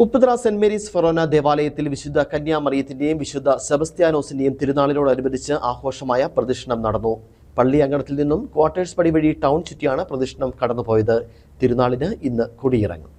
Upputhara saint Mary's ഫൊറോന ദേവാലയത്തിൽ വിശുദ്ധ കന്യാമറിയത്തിന്റെയും വിശുദ്ധ സെബസ്ത്യാനോസിന്റെയും തിരുനാളിനോടനുബന്ധിച്ച് ആഘോഷമായ പ്രദക്ഷിണം നടന്നു. പള്ളി അങ്കണത്തിൽ നിന്നും ക്വാർട്ടേഴ്സ് പടി വഴി ടൗൺ ചുറ്റിയാണ് പ്രദക്ഷിണം കടന്നുപോയത്. തിരുനാളിന് ഇന്ന് കൊടിയിറങ്ങും.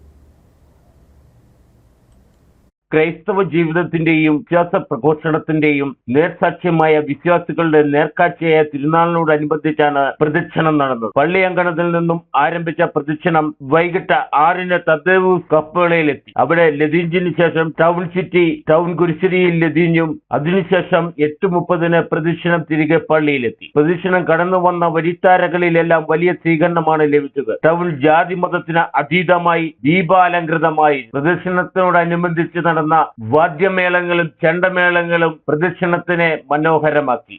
ക്രൈസ്തവ ജീവിതത്തിന്റെയും വിശ്വാസ പ്രഘോഷണത്തിന്റെയും നേർസാക്ഷ്യമായ വിശ്വാസികളുടെ നേർക്കാഴ്ചയായ തിരുനാളിനോടനുബന്ധിച്ചാണ് പ്രദക്ഷിണം നടന്നത്. പള്ളി അങ്കണത്തിൽ നിന്നും ആരംഭിച്ച പ്രദക്ഷിണം വൈകിട്ട് 6-ന് തദ്ദേവൂസ് കപ്പേളയിലെത്തി. അവിടെ ലതീഞ്ചിന് ശേഷം ടൗൺ സിറ്റി ടൗൺ കുരിശിരിയിൽ ലതീഞ്ഞും അതിനുശേഷം 8:30-ന് പ്രദക്ഷിണം തിരികെ പള്ളിയിലെത്തി. പ്രദക്ഷിണം കടന്നു വന്ന വരിത്താരകളിലെല്ലാം വലിയ സ്വീകരണമാണ് ലഭിച്ചത്. ടൗൺ ജാതി മതത്തിന് അതീതമായി ദീപാലങ്കൃതമായി പ്രദക്ഷിണത്തിനോടനുബന്ധിച്ച് നടന്ന വാദ്യമേളങ്ങളും ചെണ്ടമേളങ്ങളും പ്രദക്ഷിണത്തിനെ മനോഹരമാക്കി.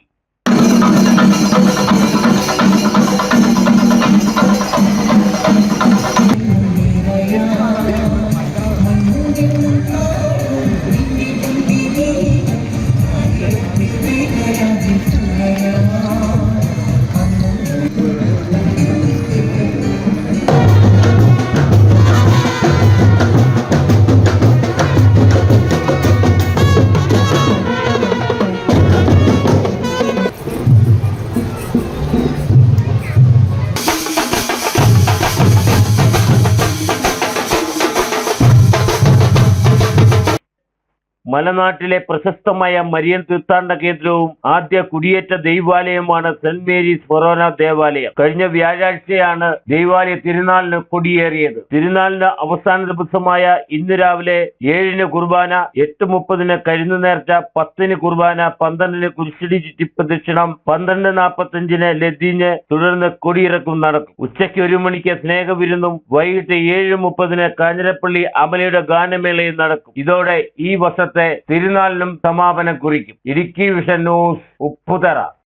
മലനാട്ടിലെ പ്രശസ്തമായ മരിയൻ തീർത്ഥാടന കേന്ദ്രവും ആദ്യ കുടിയേറ്റ ദൈവാലയമാണ് സെന്റ് മേരീസ് ഫൊറോന ദേവാലയം. കഴിഞ്ഞ വ്യാഴാഴ്ചയാണ് ദേവാലയ തിരുനാളിന് കൊടിയേറിയത്. തിരുനാളിന് അവസാന ദിവസമായ ഇന്ന് രാവിലെ 7-ന് കുർബാന, 8:30-ന് കരുന്നുനേർച്ച, 10-ന് കുർബാന, 12-ന് കുരിശടി ചുറ്റി പ്രദക്ഷിണം, 12:45-ന് ലതീഞ്ഞ്, തുടർന്ന് കൊടിയിറക്കും നടക്കും. ഉച്ചയ്ക്ക് 1 മണിക്ക് സ്നേഹവിരുന്നും വൈകിട്ട് 7:30-ന് കാഞ്ഞിരപ്പള്ളി അമലയുടെ ഗാനമേളയും നടക്കും. ഇതോടെ ഈ വർഷത്തെ തിരുനാളിനും സമാപനം കുറിക്കും. Idukki vision news, Upputhara.